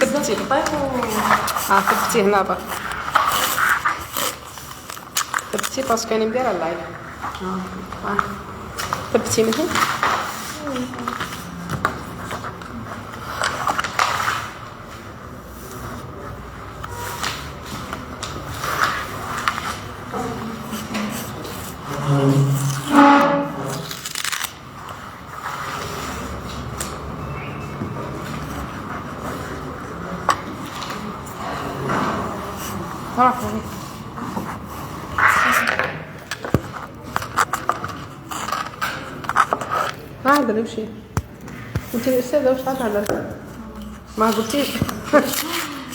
كتبتي كتبتي هنا برك كتبتي باسكو انا مديره اللايف كتبتي من هنا ما عندنا وشي انت الاستاذه واش غتهضر ما قلتيش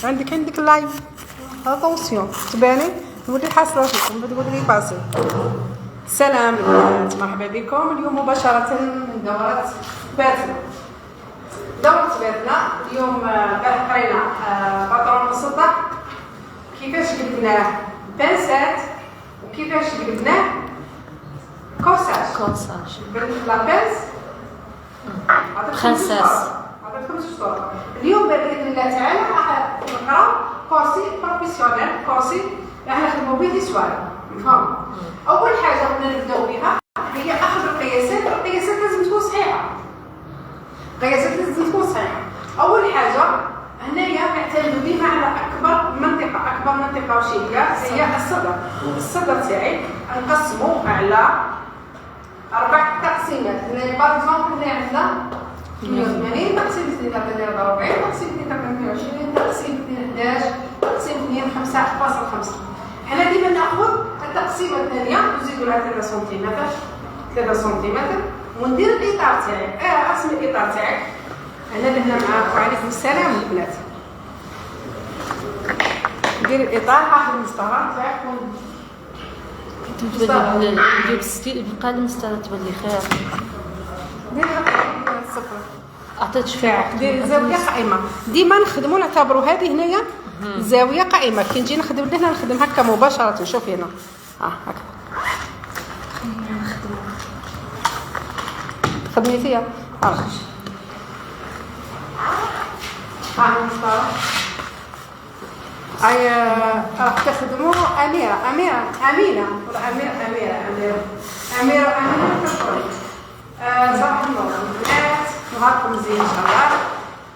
عندك اللايف اتونسيون تباني نولي حاصله فيكم تقول لي باسي. سلام البنات، مرحبا بكم اليوم مباشره من دوره باتنا. اليوم قرينا باترون مسطح كيفاش قلبناه بانسات وكيفاش قلبناه كورساج لابانس خنساس. عطيتكم الصوره اليوم باذن الله تعالى راح نقراو كورسي بروفيسيونيل، كورسي راح نخدموا به دي سوالف نفهم. اول حاجه بدنا نبداو بها هي اخذ القياسات. القياسات لازم تكون صحيحه، اول حاجه هنايا نعتمدوا ديما على اكبر منطقه وش هي الصدر تاعي نقسموه على 4 تقسيمات. باغ اكزومبل هنا عندنا 180 تقسيم 2 43 تقسيم 2 28 تقسيم 11 تقسيم 2 5.5. حنا ديما ناخذ التقسيمه الثانيه نزيدوا لها 3 سنتيمتر وندير الاطار تاعي. ارسم الاطار تاعك. انا لهنا معاكم وعليكم السلام البنات. دير الاطار، هاخذ المسطره تاعك نجيب الستيل بالقلم المسطره تولي خير. ديري الصفر عطيت شويه ديري زاويه قائمه. ديما نخدموا نعتبروا هذه هنايا زاويه قائمه. كي نجي نخدم لهنا نخدم هكا مباشره. شوفي هنا هكا تخدمي فيها المسطره. راح تخدموا أميرة صباح النور البنات، نهاركم زين إن شاء الله.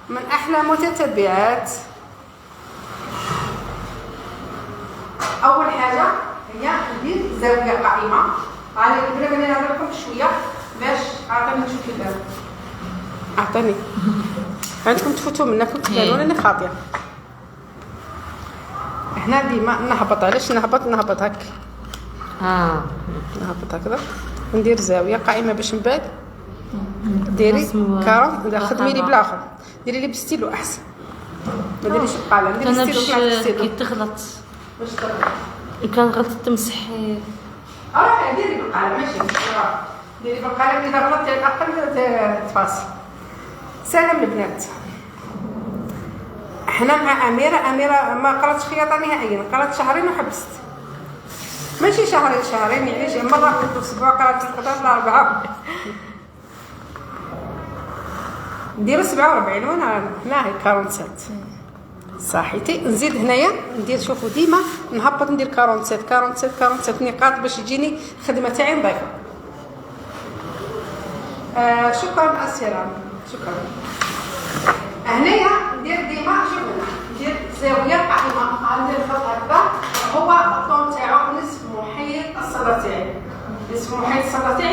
من أحلى متتبعات. أول حاجة هي ندير زاوية قائمة. على قبل ما نهضر لكم شوية باش عطيني تشوفي الباب. عطيني عندكم تفوتوا منكم تبانون أني خاطئة. احنا ديما نهبط. علاش نهبط هكا نهبط هكذا وندير زاويه قائمه باش من بعد ديري كارون. خدمي لي بالاخر، ديري لي بستيلو احسن. ما ديريش بقاله، ديري ستيلو كي تغلط باش تغلط. ان كان غلطت تمسحي ديري بالقلم ماشي ديري بالقلم. اذا غلطتي على الاقل تفاصل. سلام البنات. احنا مع اميره ما قراتش خياطه نهائيا، قرات شهرين وحبست. ماشي شهرين يعني مره كنت اسبوع قرات القطار ل4. ندير 47 وانا هنا هي 47 صحيتي. نزيد هنايا ندير شوفوا ديما نهبط ندير 47 نقاط باش يجيني الخدمه تاعي نظيفه. شكرا اسيرة شكرا. هنايا ندير ديما ندير زاويه قائمه. ندير الخط هكذا هو الطون تاعو نصف محيط الصدر تاعي.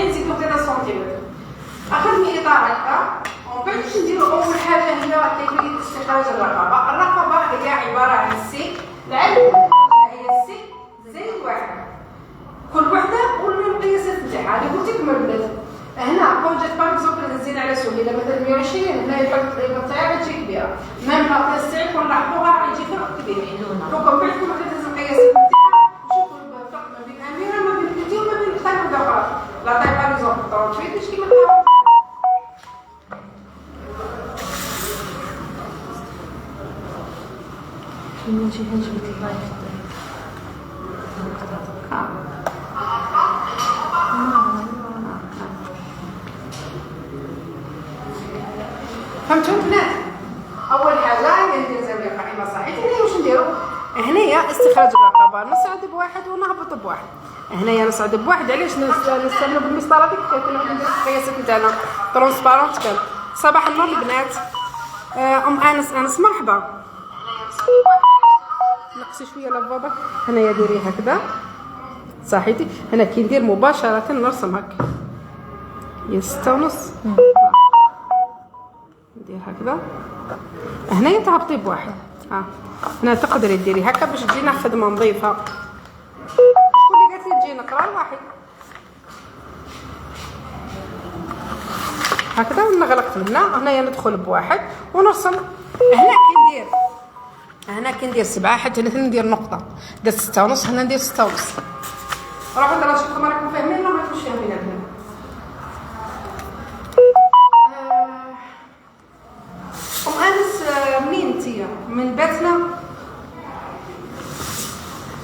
نزيدو 3 سنتيمتر. اخذني اطار هكا ومن بعد باش نديرو اول حاجه هي كيفيه استخراج الرقبه هي عباره عن السي. العلم هي السي زائد 1. كل وحده والقياسات نتاعها اللي قلت لكم البنات. هنا كونجات باغ اكزومبل نزيد على سهيله مثلا 120 هنا يحط الابره تاعي تجي كبيره. ميم لاطيس تاعي كون لاحظوها يجي فرق كبير. دونك من بعد كل وحده تهز القياسات نتاعها نشوفوا الفرق ما بين اميره ما بين بنتي وما بين الخانه الاخرى. لا طيب باغ اكزومبل 38 مش كيما نجي نجبد اللايف. فهمتوا البنات؟ اول حاجه ندير زاويه قائمه صحيح. هنايا واش نديرو؟ هنايا استخراج الرقبه، نصعد بواحد ونهبط بواحد. هنايا نصعد بواحد، علاش نستعملوا بالمسطره هذيك كيكون عندنا القياسات نتاعنا ترونسبارونت. كان صباح النور البنات. ام انس مرحبا. نقصي شويه لافابا. هنايا ديري هكذا صحيتي. هنا كي ندير مباشره نرسم هكا هي 6:30. ندير هكذا. هنايا تهبطي بواحد. هنا تقدري ديري هكا باش تجينا خدمه نظيفه. شكون اللي قالت لي تجي نقرا الواحد هكذا ونغلق هنا. هنايا ندخل بواحد ونرسم. هنا كي ندير 7 حتى هنا ندير نقطه. درت 6:30 هنا ندير 6:30. روحوا دابا نشوفكم راكم فاهمين ولا ما راكمش فاهمين. ام انس منين انتيا؟ من باتنا.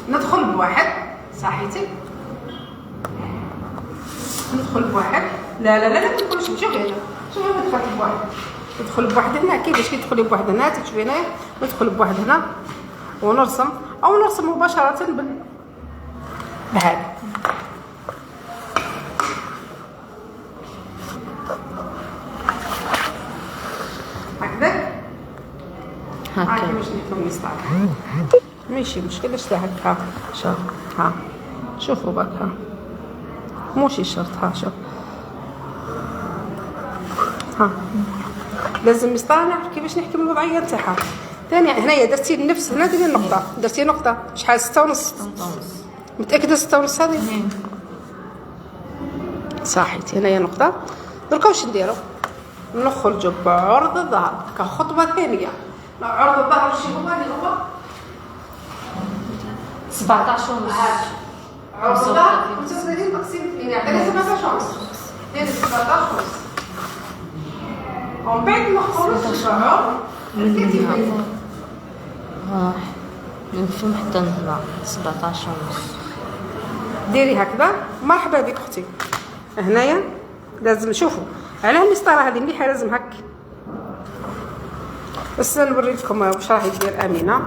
ندخل بواحد صحيتي. ندخل بواحد. لا ما تدخلش. شوفي هنا شوفي ما دخلت بواحد. ندخل بواحد هنا. كيفاش كي تدخلي بواحد هنا تشوفي هنايا ندخل بواحد هنا ونرسم او نرسم مباشره بهذا. هكذا هاكا باش نكتب المسطره. ماشي مشكله شتا هكا. شوف شوفوا برك ماشي شرط. شوف لازم مسطره نعرف كيفاش نحكم الوضعيه نتاعها. ثاني هنايا درتي نفس هنا ديري النقطه. درتي نقطه شحال 6:30. متاكده 6:30 هذه صحيتي. هنايا نقطه. دركا واش نديرو؟ نخرجوا بعرض الظهر كخطوه ثانيه. عرض الظهر شي هو اللي هو 17:30. عرض الظهر 35 تقسيم 2 يعطينا 17:30. ديري 17:30 ومن بعد نخرج العرض الكتفين. من فم حتى نطلع 17:30. ديري هكذا. مرحبا بك اختي. هنايا لازم شوفوا على المسطره هذه مليحه لازم هك. بس نوري لكم واش راح يدير امينه.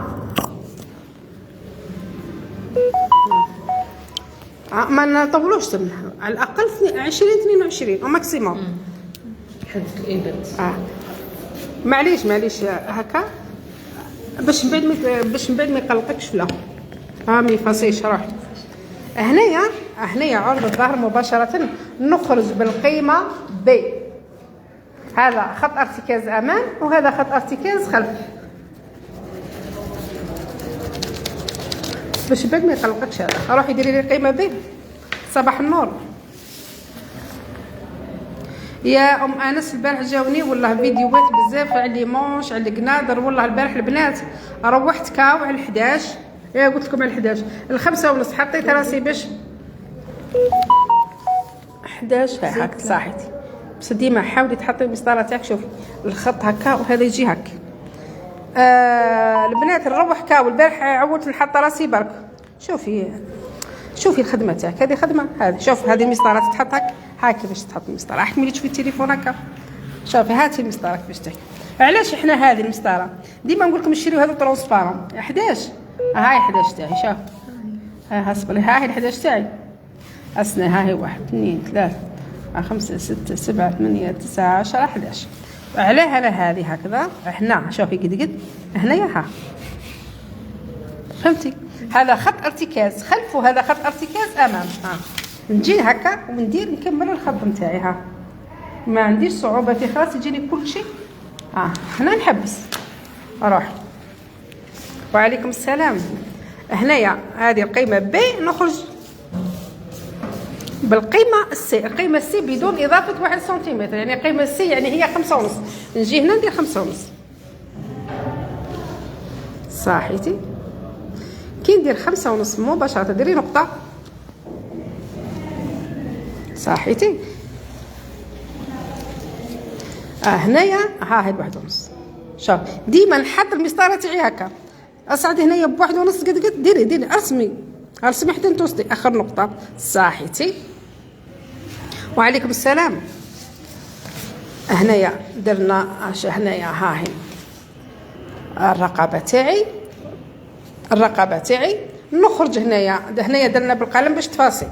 ما نطولوش تمنا على الاقل 20-22 وماكسيموم. حد الابد. معليش هكا باش من بعد ما يقلقكش. لا ما يفاصيش روحك. هنايا عرض الظهر مباشره نخرج بالقيمه ب. هذا خط ارتكاز امام وهذا خط ارتكاز خلف باش بعد ما يقلقكش. هذا روحي ديري لي قيمه ب. صباح النور يا ام انس. البارح جاوني والله فيديوهات بزاف على مونش على قنادر. والله البارح البنات روحت كاو على 11. قلت لكم على 11 ال5:30 حطيت راسي باش 11 هاك صحيتي. بس ديما حاولي تحطي المسطره تاعك. شوفي الخط هكا وهذا يجي هكا. البنات نروح كاو. البارح عودت نحط راسي برك. شوفي الخدمه تاعك هذه خدمه. هذه شوف هذه المسطره تتحط هاك كيفاش تحط المسطره. احملي تشوفي التليفون هكا. شوفي هاتي المسطره كيفاش تحكي. علاش احنا هذه المسطره ديما نقول لكم شريو هذا ترونسبارون 11. هاي 11 تاعي. شوف ها اصبري. هاي 11 تاعي. اسنى هاي 1 2 3 5 6 7 8 9 10 11. علاه انا هذه هكذا. هنا شوفي قد هنايا فهمتي. هذا خط ارتكاز خلف وهذا خط ارتكاز امام. نجي هكا وندير نكمل الخط نتاعي. ما عنديش صعوبه في خلاص يجيني كل شيء. هنا نحبس اروح. وعليكم السلام. هنايا هذه القيمه ب نخرج بالقيمه السي. القيمه السي بدون اضافه 1 سنتيمتر. يعني قيمه السي يعني هي 5:30. نجي هنا ندير 5:30 صحيتي. كي ندير 5:30 مباشره ديري نقطه صحيتي. هنايا هاي 1:30. شوف ديما نحط المسطره تاعي هكا. اصعد هنايا ب1:30 قد ديري ارسمي حتى توصلي اخر نقطه صحيتي. وعليكم السلام. هنايا درنا هنايا ها هي الرقبه تاعي نخرج هنايا درنا بالقلم باش تفاصيل.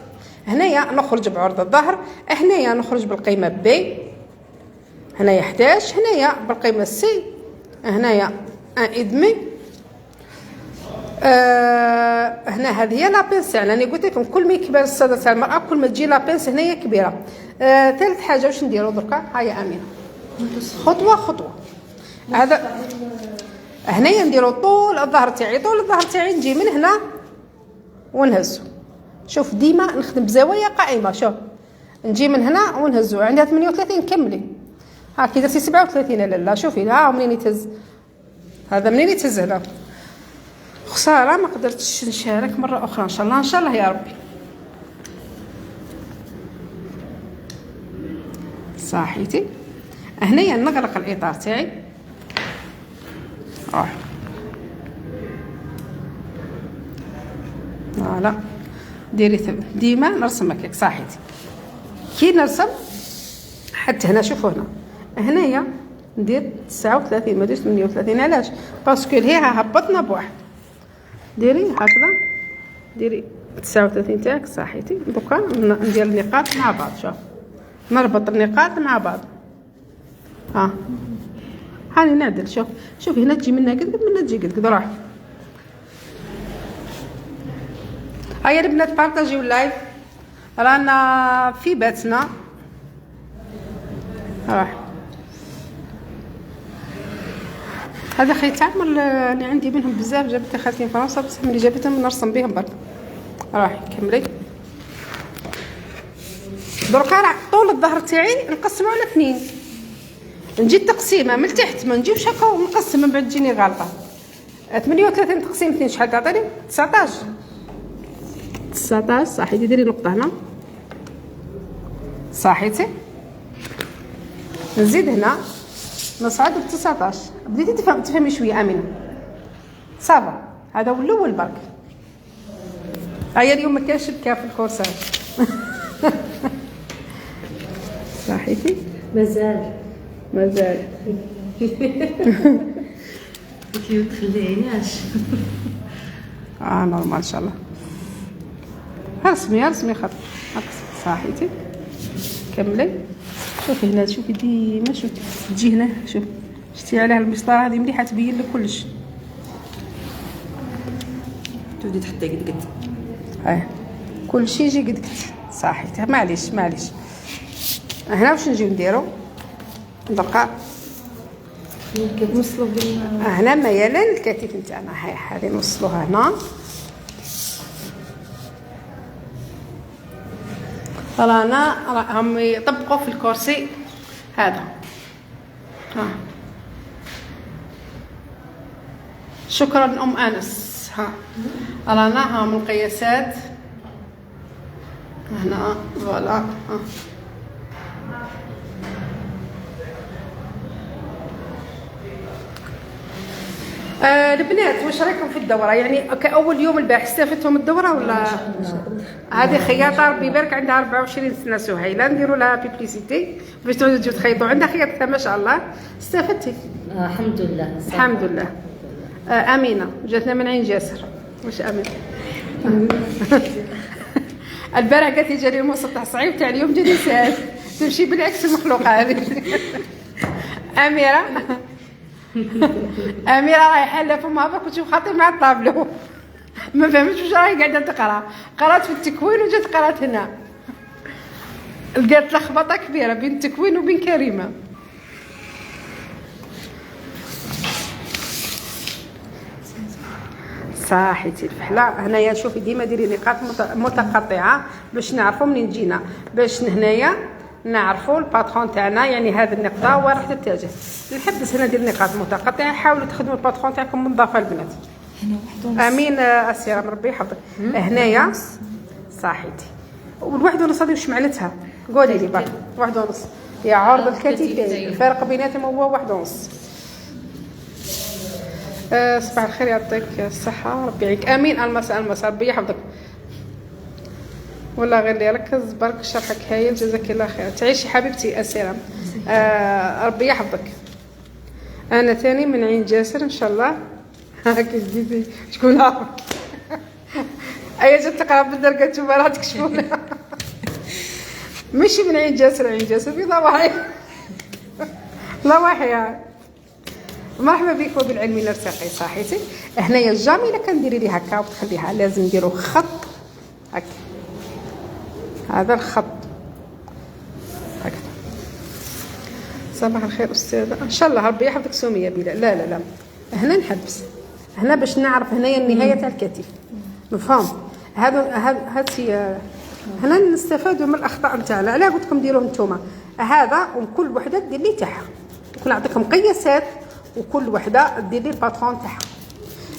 هنايا نخرج بعرض الظهر، هنايا نخرج بالقيمه بي، هنايا 11، هنايا بالقيمه سي، هنايا 1.5. هنا هذه هي لابينس تاعنا. انا قلت لكم كل ما يكبر الصدى تاع المراه كل ما تجي لابينس هنايا كبيره. ثالث حاجه واش نديروا دركا؟ هيا امينه خطوه هذا هنايا نديروا طول الظهر تاعي نجي من هنا ونهزو. شوف ديما نخدم بزاويه قائمه. شوف نجي من هنا ونهزو عندها 38 كملي. ها كي درتي 37 لا شوفي ها منين يتهز، هذا منين يتهز هنا. خساره ما قدرتش نشارك مره اخرى. ان شاء الله يا ربي. صحيتي هنايا نغلق الاطار تاعي. فوالا ديري ديما نرسم هكاك. صحيتي كي نرسم حتى هنا شوفوا هنايا ندير 39 ما نديرش 38. علاش؟ باسكو هي هبطنا بواحد. ديري هكذا ديري 39 تاعك. صحيتي دوكا ندير النقاط مع بعض. شوف نربط النقاط مع بعض. هاني نعدل. شوف هنا تجي منا قد منا تجي قد روح. هيا البنات بارطاجيو اللايف رانا في باتنا. روح هذا خيتعمل. انا عندي منهم بزاف جابت خالتي من فرنسا بصح ملي جابتهم نرسم بهم برك. روحي كملي. دركا راه طول الظهر تاعي نقسمو على 2. نجي التقسيمه من تحت ما نجيوش هكا ونقسم من بعد تجيني غلطه. 38 تقسيم 2 شحال تعطيني؟ 19. صحيتي ديري نقطه هنا. صحيتي نزيد هنا نصعد ب 19. بديتي تفهمي شويه امينه. صافا هذا هو الاول برك. هيا اليوم ما كاينش بكا في الكورسات. صحيتي مازال كي تخليناش. نورمال ان شاء الله. رسمي خط. صحيتي كملي. شوفي هنا شوفي ديما شوفي تجي هنا. شفتي عليها المسطره هذه مليحه تبين لك كلش. تبدي تحطي قد كلشي يجي قد. صحيتي معليش. هنا واش نجيو نديرو دركا كنوصلوا هنا ميلان الكتف نتاعنا. هذه نوصلوها هنا. راهم يطبقوا في الكرسي هذا. شكرا ام انس. رانا من القياسات هنا. فوالا البنات واش رايكم في الدوره؟ يعني كاول يوم البارح استفدتوا من الدوره ولا؟ هذه خياطه ربي يبارك عندها 24 سنه سهيله نديروا لها بيبليسيتي باش تعودوا تجيو تخيطوا. عندها خياطه ما شاء الله. استفدتي؟ الحمد لله. الحمد لله. امينه جاتنا من عين جاسر. واش امينه؟ البارح قالت لي جاني المسطح صعيب تاع اليوم جاني سهل. تمشي بالعكس المخلوقه هذه. اميره راهي حاله فمها برك وتشوف خاطي مع الطابلو. ما فهمتش واش راهي قاعده تقرا. قرات في التكوين وجات قرات هنا. لقات لخبطه كبيره بين التكوين وبين كريمه. صحيتي الفحله. هنايا شوفي ديما ديري نقاط متقطعه باش نعرفوا منين جينا. باش هنايا نعرفوا الباترون تاعنا. يعني هذا النقطه وين راح تتجه. نحبس هنا ندير نقاط متقطعه. حاولوا تخدموا الباترون تاعكم منظفه البنات. امين اسيره من ربي يحفظك. هنايا صحيتي. والواحد ونص هذه واش معناتها؟ قولي لي برك. واحد ونص يا عرض الكتفين. الفرق بيناتهم هو واحد ونص. صباح الخير يعطيك الصحه ربي يعيك. امين. المس ربي يحفظك. والله غير اللي ركز برك شرحك هايل جزاك الله خير. تعيشي حبيبتي اسيره. ربي يحفظك. انا ثاني من عين جاسر ان شاء الله. هاك جديدي شكون عارف ايا جات تقرا بالدرجه تشوف راه تكشفونا. ماشي من عين جاسر، عين جاسر في ضواحي. ضواحي. مرحبا بك وبالعلم نرتقي صحيتي. هنايا الجاميله كنديري ليها هكا وتخليها، لازم نديرو خط هكا، هذا الخط هكذا. صباح الخير استاذه، ان شاء الله ربي يحفظك سميه بلال. لا لا لا، هنا نحبس، هنا باش نعرف هنايا النهايه تاع الكتف، مفهوم؟ هذا هنا نستفادوا من الاخطاء نتاعنا. علاه قلت لكم ديروه نتوما هذا، وكل وحده دير لي تاعها، نكون نعطيكم قياسات وكل وحده دير لي الباترون تاعها.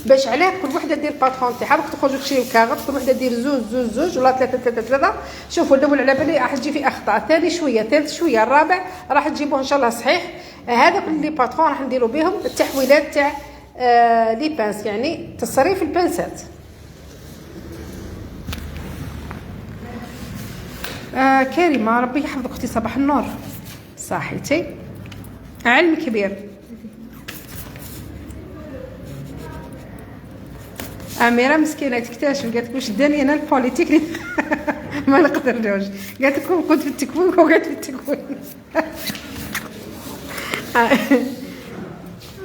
باش علاه كل وحده دير الباترون تاعها، باش تخرجوا شي كاغط، كل وحده دير زوج ولا ثلاثه. شوفوا الاول على بالي راح تجي في اخطاء، ثاني شويه، ثالث شويه، الرابع راح تجيبوه ان شاء الله صحيح. هذا كل لي باترون راح نديروا بهم التحويلات تاع لي بانس، يعني تصريف البانسات. كريمه ربي يحفظك اختي، صباح النور صحيتي. علم كبير. اميره مسكينه تكتشف، قالت لك واش داني انا البوليتيك ما نقدرلوش، قالت لكم كنت في التكوين وقعدت في التكوين.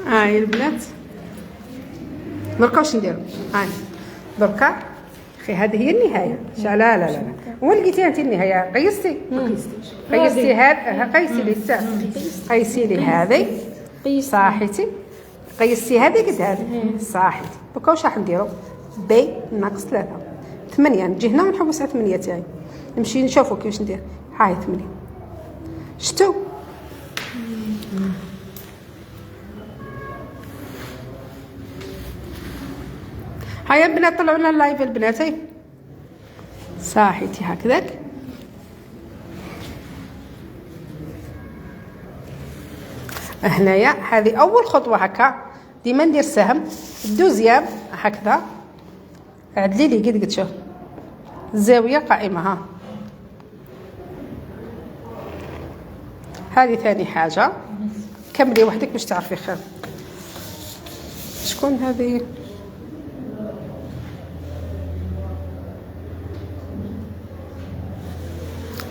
هاي البنات دركا واش نديرو؟ هاي دركا اخي هذه هي النهايه. لا لا لا لا، وين لقيتيها انت النهايه؟ قيستي؟ قيستي هذا، قيسي لي الساعه، قيسي لي هذه صاحيتي، قيستي هذه قد هذه صاحيتي. دوكا واش راح نديرو؟ بي ناقص 3 8، نجي هنا ونحوس على 8 تاعي، نمشي نشوفو كيفاش ندير. هاي 8 شتو هيا البنات طلعوا لنا اللايف البنات. هاي صاحيتي هكذاك. هنايا هذه اول خطوه هكا، ديما ندير سهم الدوزيام هكذا، عدلي لي قد شوف الزاويه قائمه. ها هذه ثاني حاجه، كملي وحدك باش تعرفي خير. شكون هذه؟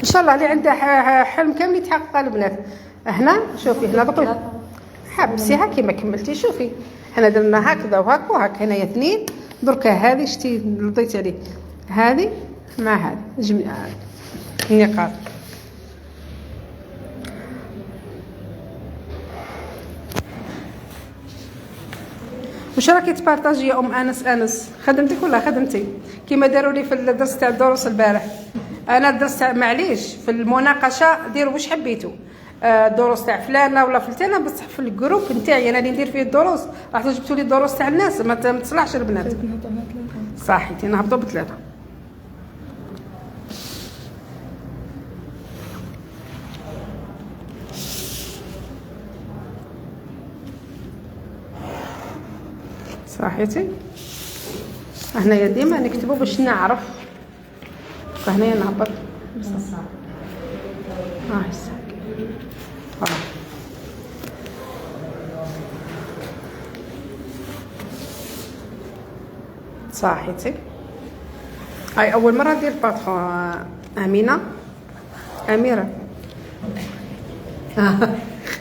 ان شاء الله اللي عنده حلم كامل يتحقق البنات. هنا شوفي، هنا دوك حبسيها كيما كملتي. شوفي هنا درنا هكذا وهكا وهكا، هنايا 2 دركا. هذه شتي رضيت عليه، هذه مع هذه جميع النقاط. واش راكي تبارطاجي يا ام انس؟ خدمتك ولا خدمتي كيما داروا لي في الدرس تاع الدروس البارح؟ انا الدرس تاع معليش في المناقشه ديروا واش حبيتوا، الدروس تاع فلانه ولا فلتانه، بصح في الجروب نتاعي انا اللي ندير فيه الدروس راح جبتوا لي الدروس تاع الناس، ما تصلحش البنات. صحيتي نهبطوا ب3. صحيتي. هنايا ديما نكتبوا باش نعرف، فهنايا نهبط صحيتي. هاي اول مره ندير باترون. اميره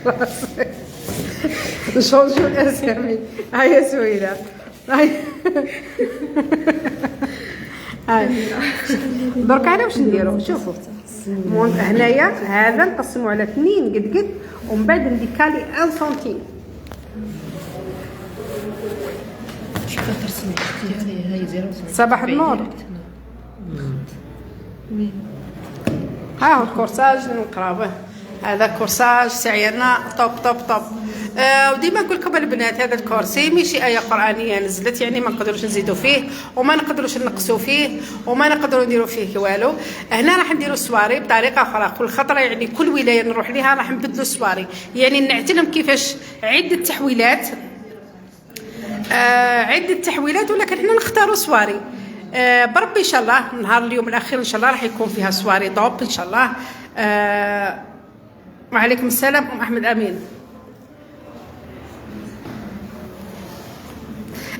خلاص نشوجو الاسامي. هاي سويله هاي درك على واش نديرو. شوفوا هنايا هذا نقسمو على 2 قد ومن بعد نديكالي 1 سنتيم. صباح النور. ها هو الكورساج نقراوه، هذا كورساج سعينا طوب طوب طوب. وديما نقول لكم البنات هذا الكورسي ماشي آية قرآنية نزلت، يعني ما نقدروش نزيدوا فيه وما نقدروش نقصوا فيه وما نقدروا نديروا فيه والو. هنا راح نديروا سواري بطريقه اخرى، كل خطره يعني كل ولايه نروح ليها راح نبدلوا سواري، يعني نعتلم كيفاش عده تحويلات عده تحويلات، ولكن احنا نختاروا سواري بربي ان شاء الله. نهار اليوم الاخير ان شاء الله راح يكون فيها سواري دوب ان شاء الله. وعليكم السلام ام احمد امين.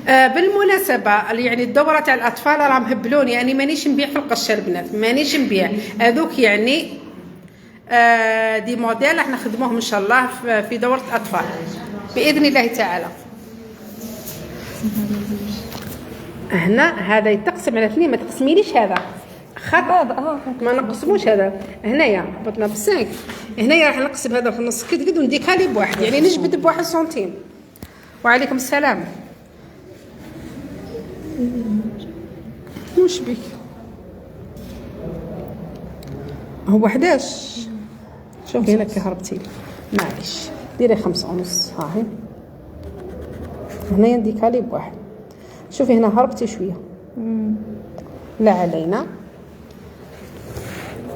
بالمناسبة يعني الدورة تاع الأطفال راهم هبلوني، يعني مانيش نبيع في القشة البنات، مانيش نبيع هذوك، يعني دي موديل راح نخدموهم إن شاء الله في دورة الأطفال بإذن الله تعالى. هنا هذا يتقسم على 2، ما تقسميليش هذا خطأ، ما نقسموش هذا. هنايا هبطنا ب5، هنايا راح نقسم هذا في النص كد ونديكالي بواحد، يعني نجبد بواحد سنتيم. وعليكم السلام. وش بك؟ هو 11. شوفي هنا كهربتي معليش، ديري 5.5. هاهي هنا نديكالي بواحد. شوفي هنا هربتي شويه، لا علينا.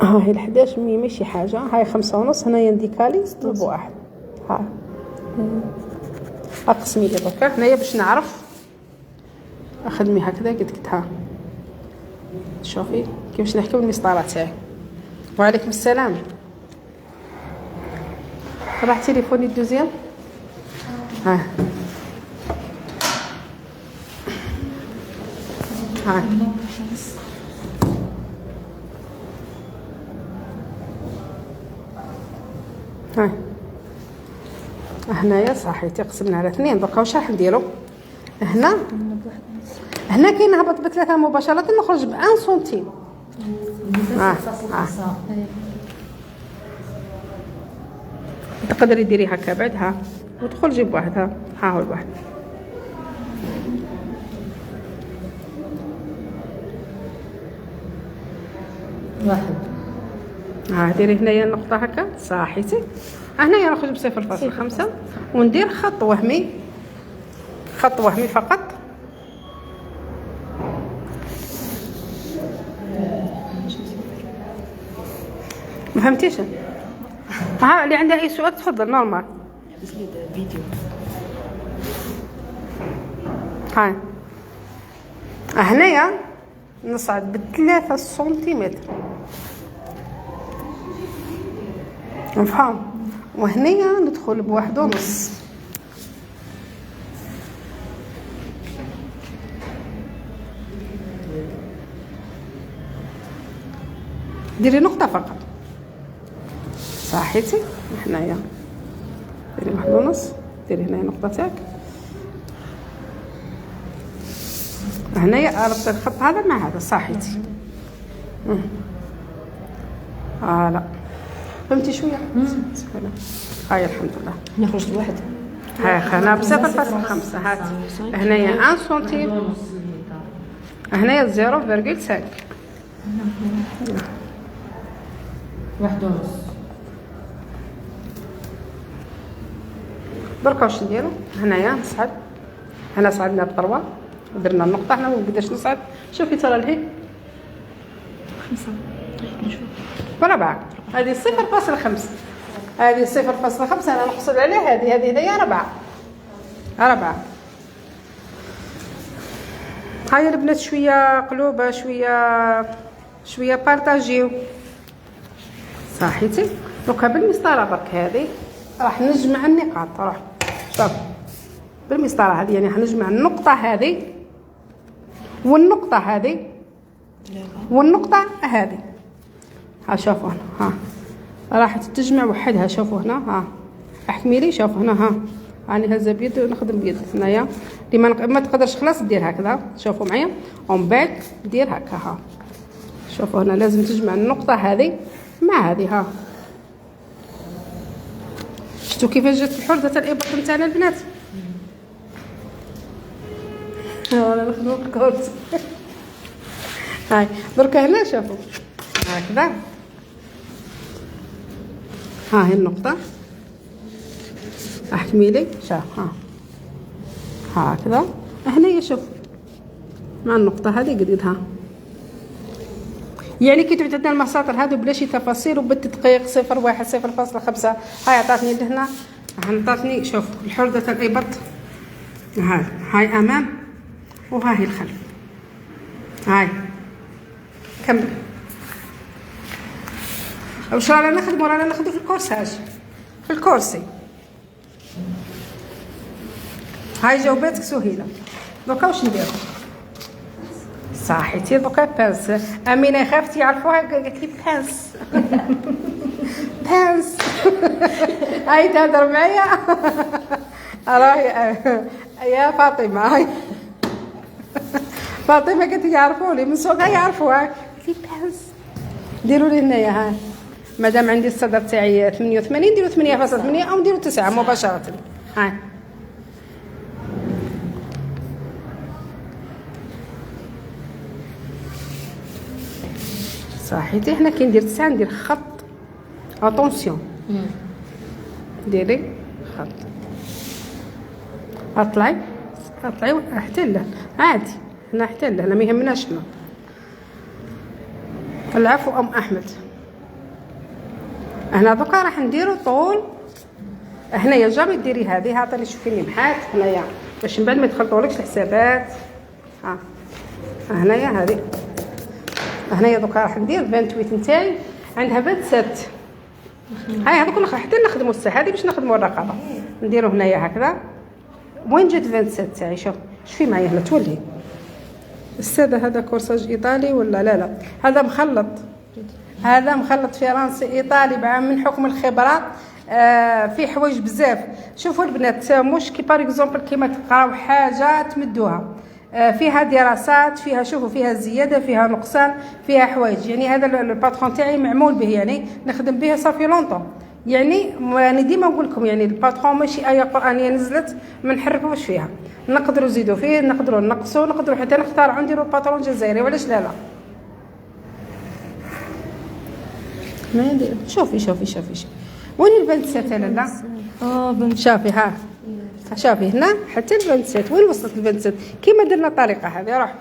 هاي 11 ماشي حاجه، هاي 5.5. هنايا نديكالي بواحد. ها اقسمي لي دركا هنايا باش نعرف. اخدمي هكذا قلت ها، شوفي كيفاش نحكي بالمسطره تاعي. وعليكم السلام. راح تليفوني الدوزيام. ها ها ها هنايا صحيتي قسمنا على 2. دركا واش راح نديرو هنا؟ هنا كاين هبط ب3 مباشرة، نخرج ب1 سنتيم. تقدري ديري هكا بعد ها وتخرجي بواحد. ها هو الواحد. ديري هنايا النقطة هكا صحيتي. هنايا نخرج ب0.5 وندير خط وهمي، خط وهمي فقط. ما فهمتيش؟ ها اللي عندها اي سؤال تفضل نورمال. فيديو. هاي هنايا نصعد ب3 سنتيمتر، نفهم. وهنايا ندخل ب1.5. ديري نقطة فقط صحيتي. هنايا ديري 1.5. ديري هنايا نقطة تاعك. هنايا ربط الخط هذا مع هذا صحيتي. لا فهمتي شويه. هاي الحمد لله نخرج بواحد. هنا ب0.5. هات هنايا 1 سنتيم، هنايا 0.5. 1.5. دركا واش نديرو هنايا نصعد. هنا صعدنا ب3 ودرنا النقطه. هنا قداش نصعد؟ شوفي ترى لهي 5 ب4. هذه 0.5. هذه 0.5 انا نقصد عليها. هذه هي 4. هاي البنات شويه قلوبه، شويه بارطاجيو صحيتي. دوكا بالمسطره برك هذه راح نجمع النقاط. راح شوف بالمسطره هذه، يعني حنجمع النقطه هذه والنقطه هذه والنقطه هذه. ها شوفوا هنا راح تجمع وحدها. شوفوا هنا احكمي لي. شوفوا هنا راني هزه بيد ونخدم بيد. هنايا اللي ما تقدرش خلاص دير هكذا. شوفوا معايا ومن بعد دير هكا. شوفوا هنا لازم تجمع النقطه هذه مع هذه. شفتوا كيفاش جات الحرده الابط نتاعنا البنات؟ انا نخدموا الكورت. هاي دركا هنا شوفوا هكذا. هاي النقطة احكمي لي. شوف هكذا. هنايا شوف مع النقطة هذه قديدها. يعني كي تعود عندنا المساطر هذو بلا شي تفاصيل وبالتدقيق 0.1 0.5. هاي عطاتني لهنا، عطاتني شوف الحردة الإبط. هاي أمام وهاي الخلف. هاي كمل. واش رانا نخدمو؟ رانا ناخدو في الكورساج. في الكرسي. هاي جاوباتك سهيله. دوكا واش نديرو؟ صحيتي دوكا بانس. امينه خافت يعرفوها قالت لي بانس. بانس. هاي تهضر معايا. راهي يا فاطمه هاي. فاطمه قالت لي يعرفوني من صوتها يعرفوها. قالت لي بانس. ديروا لي هنايا ها مادام عندي الصدر تاعي 88 نديرو 8.8 او نديرو 9 مباشره. هاي صحيتي. حنا كي ندير 9 ندير خط. اتونسيون ديري خط. اطلعي حتى له عادي. هنا حتى له ما يهمناش. حنا العفو ام احمد. هنا دوكا راح نديرو طول. هنايا جامي ديري هذه عطيني شوفيني محات هنايا باش من بعد ما يتخلطولكش الحسابات. ها هنايا هذه. هنايا دوكا راح ندير 28 نتاعي عندها 27. هاي هذوك حتى نخدموا الساعه هذه باش نخدموا الرقبه. نديرو هنايا هكذا. وين جات 27 تاعي؟ شوفي معايا هنا تولي الساده. هذا كورساج ايطالي ولا لا هذا مخلط. هذا مخلط فرنسي ايطالي بعام من حكم الخبرات. في حوايج بزاف. شوفوا البنات مش كي بار اكزومبل كيما تقراو حاجه تمدوها. فيها دراسات فيها. شوفوا فيها زياده فيها نقصان فيها حوايج. يعني هذا الباترون تاعي معمول به يعني نخدم به صافي لونطون. يعني انا ديما نقول لكم يعني الباترون ماشي ايه قرانيه نزلت ما نحرفوش فيها. نقدروا نزيدوا فيه نقدروا نقصوا نقدروا حتى نختاروا نديروا باترون جزائري ولاش لا. ما ندير. شوفي وين البنت سات لا شافي ها شافي هنا حتى البنت سات. وين وصلت البنت سات؟ كيما درنا الطريقه هذه راح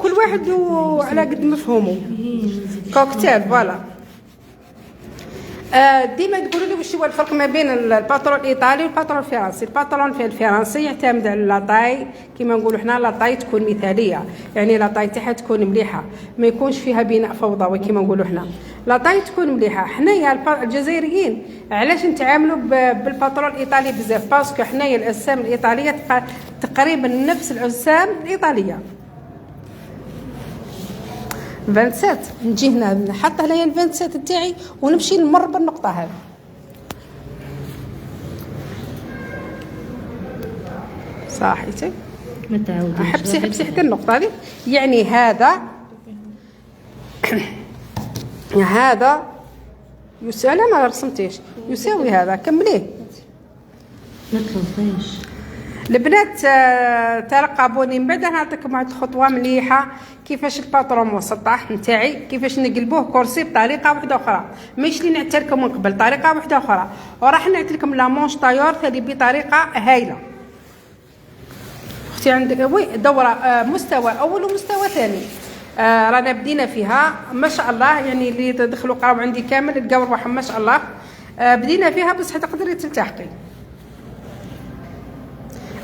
كل واحد على قد مفهومه. كوكتيل فوالا. ديما تقولوا لي واش هو الفرق ما بين الباترون الايطالي والباترون الفرنسي. الباترون الفرنسي يعتمد على لاطاي كيما نقولوا حنا لاطاي تكون مثاليه. يعني لاطاي تاعها تكون مليحه ما يكونش فيها بناء فوضوي كيما نقولوا حنا. لاطاي تكون مليحه. حنايا الجزائريين علاش نتعاملوا بالباترون الايطالي بزاف؟ باسكو حنايا الاجسام الايطاليه تقريبا نفس الاجسام الايطاليه. 27 نجي هنا نحط هنايا ال 27 تاعي ونمشي نمر بالنقطه هذه. صحيتي ما تعاوديش. حبسي حتى النقطه هذه. يعني هذا هذا يساوي. ما رسمتيش يساوي هذا. كمليه ما تلوطيش البنات. ترقبوني من بعد نعطيكم واحد الخطوه مليحه كيفاش الباترون مسطح نتاعي كيفاش نقلبوه كرسي بطريقه واحده اخرى. ماشي اللي نعتلكم من قبل طريقه واحده اخرى. وراح نعطيكم لا مونش طايور ثاني بطريقه هايله. اختي عندك وي دوره مستوى اول ومستوى ثاني. رانا بدينا فيها ما شاء الله. يعني اللي تدخلوا قراو عندي كامل لقاو روحهم ما شاء الله. بدينا فيها بس حتقدري تلتحقي.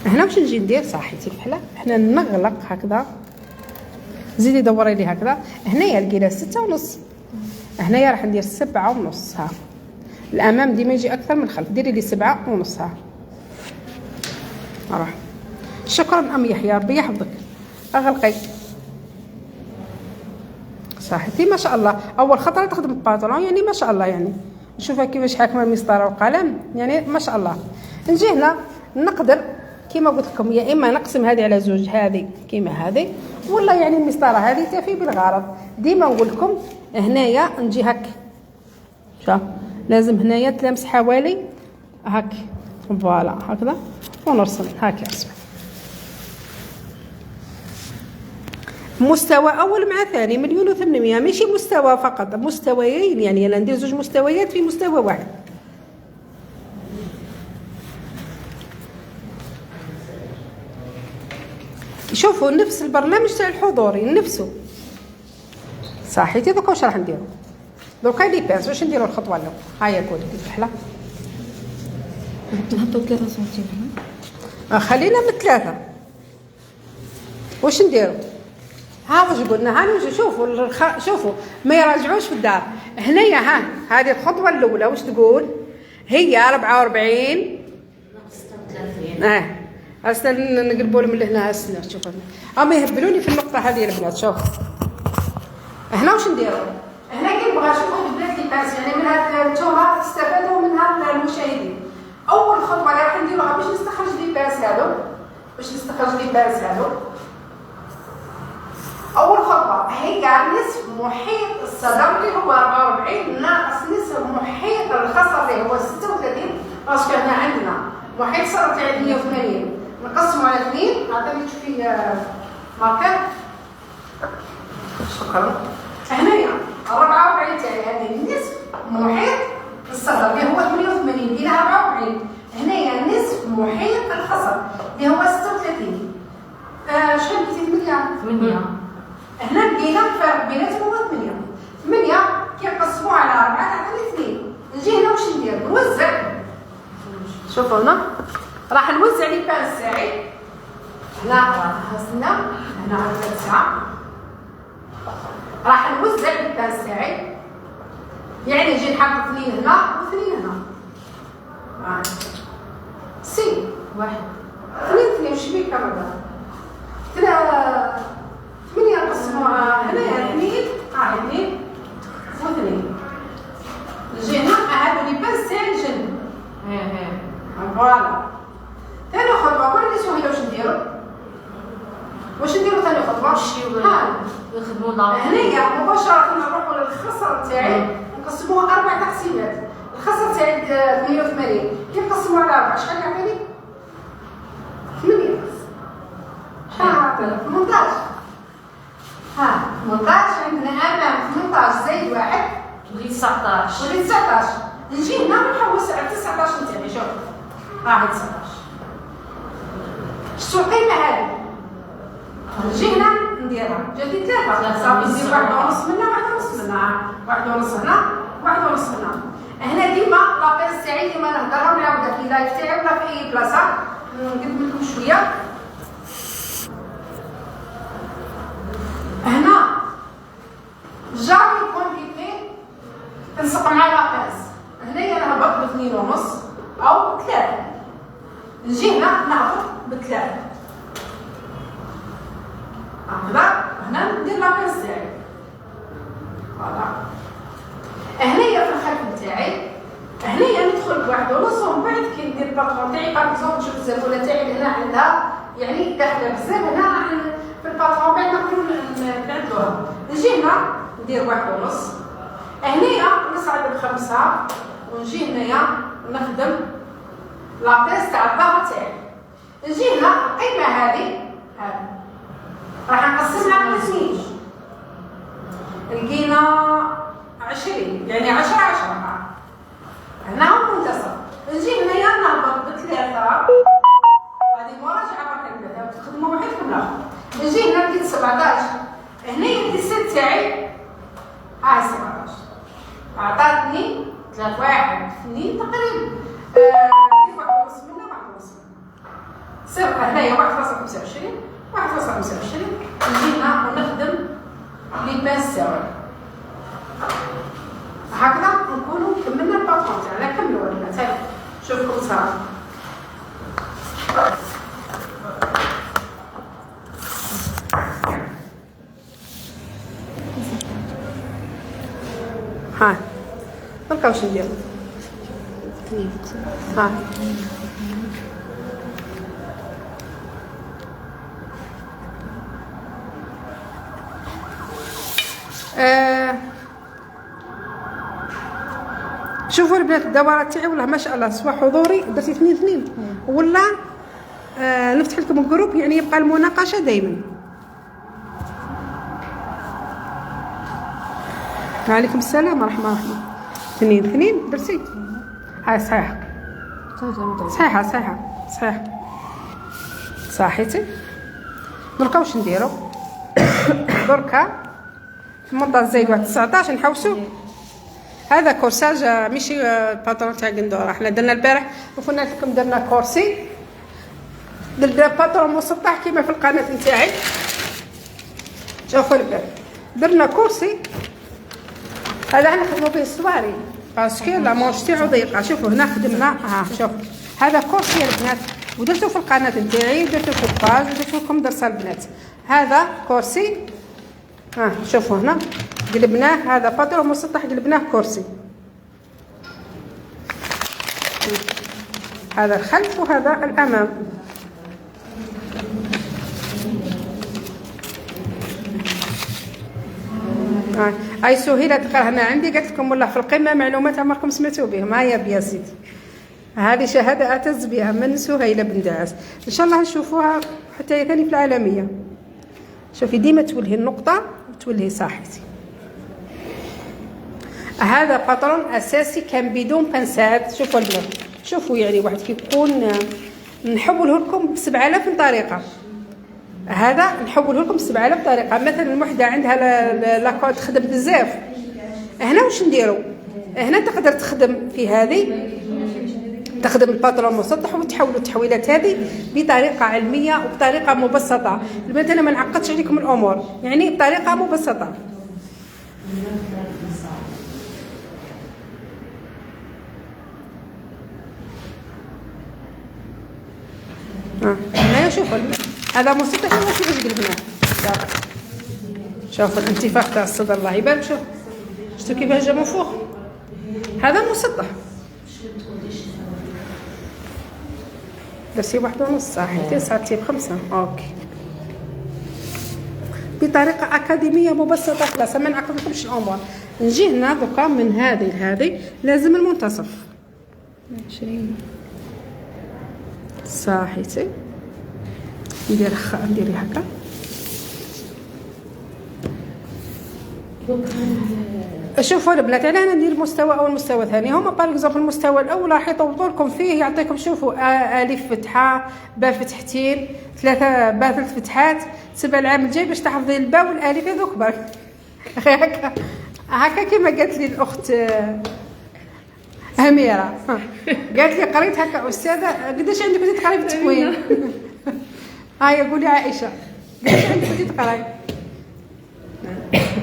هنا واش نجي ندير صحيتي الفحله. حنا نغلق هكذا. زيدي دوري لي هكذا. هنايا لقينا 6.5. هنايا راح ندير 7.5. ها الامام ديما يجي اكثر من الخلف. ديري لي 7.5. ها راح. شكرا ام يحيى ربي يحفظك. اغلقي صحيتي ما شاء الله. اول خطره تخدم الباترون يعني ما شاء الله. يعني نشوفها كيفاش حاكمه المسطره والقلم يعني ما شاء الله. نجي هنا نقدر كيما قلت لكم يا اما نقسم هذه على زوج هذه كيما هذه ولا يعني المسطره هذه تفي بالغرض. ديما نقول لكم هنايا نجي هك. شوف لازم هنايا تلامس حوالي هك فوالا هكذا ونرسم هكا. مستوى اول مع ثاني 1,800,000 ماشي مستوى فقط مستويين. يعني انا ندير زوج مستويات في مستوى واحد. شوفوا نفس البرنامج تاع الحضوري نفسه. صحيتي دوكا واش راح نديرو؟ دوكا لي بيرس واش نديرو الخطوه الاولى. هيا قولي لي الفحله. نحطو 3 سنتيم. خلينا من 3. واش نديرو؟ ها واش قلنا. ها شوفوا شوفوا ما يراجعوش في الدار. هنايا ها هذه الخطوه الاولى واش تقول؟ هي 44 هسه نقلبوا لهم لهنا. هسه شوفوا هما يهبلوني في النقطه هذه البنات. شوف هنا واش نديروا؟ هنا كنبغى نشوفوا البنات اللي باس يعني من هاد نتوما تستفادوا من هاد المشاهدين. اول خطوه اللي راح نديروها باش نستخرج لي باس هادو، اول خطوه هي نصف محيط الصدر اللي هو 44 ناقص نصف محيط الخصر اللي هو 36. باسكو هنا عندنا محيط الصدر تاع 180 نقسمه على 2. عطيني تشوفي ماركر. شكرا. هنايا 44 تاعي هذه نصف محيط الصدر اللي هو 88 الى 44. هنايا نصف محيط الخصر اللي هو 36. شحال قلتي؟ 8. هنا لقينا الفرق بيناتهم هو 8 كيقسموه على 4 تعطيني 2. نجي هنا واش ندير؟ نوزع. شوفوا هنا راح نوزع لي باس تاعي. هنا على 3 ساعة راح نوزع لي باس تاعي، يعني نجي نحط 2 هنا و2 هنا. سي 1 2 واش بيك هذا؟ 8 نقسموها هنايا 2 و2. نجي هنا هادو لي باس تاعي الجنب. فوالا. ثاني خطوه كل اللي سوينا واش نديرو ثاني خطوه؟ نخدمو هنايا مباشره نروحو للخصر تاعي نقسموه 4 تقسيمات. الخصر تاعي 88 كي نقسموه على 4 شحال يعطيني؟ 8. شحال يعطيني؟ 18. 18 عندنا امام 18 زائد 1 ولي 19. نجي هنا ونحوس على 19 تاعي. شوف راهي 19. شتو القيمه هذه؟ نجي هنا نديرها جاتني 3 صافي ندير 1.5 منها 1.5 منها 1.5 هنا 1.5 هنا. هنا ديما لابيس تاعي ديما نهضرها ونعاودها في لايف تاعي ولا في اي بلاصه نقدم لكم شويه. هنا جامي كونتيتي تنسق مع لابيس. هنايا نهبط ب2.5 او 3. نجي هنا نهبط ب3 هنا ندير لابيس تاعي. فوالا. هنايا في الخلف تاعي هنايا ندخل ب1.5 ومن بعد كي ندير الباترون تاعي باغ نشوف الزبونه تاعي هنا عندها يعني داخله بزاف. هنا راح في الباترون بعد ما نكون نعدلوها. نجي هنا ندير 1.5. هنايا نصعد ب5 ونجي هنايا نخدم لابيس تاع الظهر تاعي. نجي هنا القيمه هذه راح نقسمها على 2. لقينا 20 يعني 10 هنا هو المنتصف. نجي هنايا نهبط ب3. هذه مراجعه برك تخدموا وحدكم الاخر. نجي هنا لقيت 17. هنايا الديسيت تاعي 17 عطاتني 1 2 تقريبا. ندير 1.5 منها 1.5 صفر. هنايا 1.25 نجي هنا ونخدم لي باس تاعي. هكذا نكونوا كملنا الباترون تاعنا. كملوا البنات. هاي شوفكم صراحه نلقاو واش نديرو. شوفوا البنات الدورات تاعي والله ما شاء الله سواء حضوري درتي 2 ولا نفتح لكم الجروب يعني يبقى المناقشه دائما. وعليكم السلام ورحمه الله. 2 درتي هاي صحيحه صحيتي. دركا واش نديرو؟ دركا 18 زائد 1 19 نحوسو. هذا كورساج ماشي الباترون تاع قندوره. احنا درنا البارح وقلنا لكم درنا كورسي درنا باترون مسطح كيما في القناه نتاعي. شوفوا الباب، درنا كرسي هذا نخدمو به الصواري باسكو لا مونش تاعو ضيقه. شوفوا هنا خدمنا شوف هذا كرسي يا البنات، ودرتو في القناه نتاعي، درتو في الباج، ودرتو لكم درس البنات. هذا كرسي شوفوا هنا قلبناه، هذا باترون مسطح قلبناه كرسي. هذا الخلف وهذا الامام. هاي سهيله تقرا هنا عندي، قالت لكم والله في القمه معلومات عمركم سمعتوا بهم. هيا بيا سيدي، هذه شهاده اعتز بها من سهيله بن دعاس، ان شاء الله نشوفوها حتى هي ثاني في العالميه. شوفي ديما تولهي النقطه وتولهي صاحتي. هذا باترون اساسي كان بدون بنسات. شوفوا البنات، شوفوا يعني واحد كيكون نحوله لكم ب7000 طريقه. هذا نحوله لكم ب7000 طريقه. مثلا وحده عندها لاكود تخدم بزاف، هنا واش نديروا؟ هنا تقدر تخدم في هذه، تخدم الباترون مسطح وتحولوا التحويلات هذه بطريقه علميه وبطريقه مبسطه. البنات انا ما نعقدش عليكم الامور، يعني بطريقه مبسطه. هنا شوفوا هذا مسطح وماشي باش قلبناه. شوفوا الانتفاخ تاع الصدر الله يبارك. شفتوا كيفاش جا منفوخ؟ هذا مسطح. درتي 1.5 صحيتي صارتي ب5. اوكي بطريقه اكاديميه مبسطه. خلاص ما نعقدلكمش الامور. نجي هنا دوكا من هذه لهذه لازم المنتصف 20 صحيتي. نديري هكا. شوفوا البنات، على انا ندير مستوى اول مستوى ثاني. هما باغ المستوى الاول راح يطولوا لكم فيه، يعطيكم شوفوا الف فتحه، باء فتحتين، 3 باء 3 فتحات، 7 العام الجاي باش تحفظي الباء والالف هذوك برك. هكا كما قالت لي الاخت اميره، قالت لي قريت هكا استاذه قداش عندك بديت تقراي في التكوين؟ هاي قولي عائشه قداش عندك بديت تقراي؟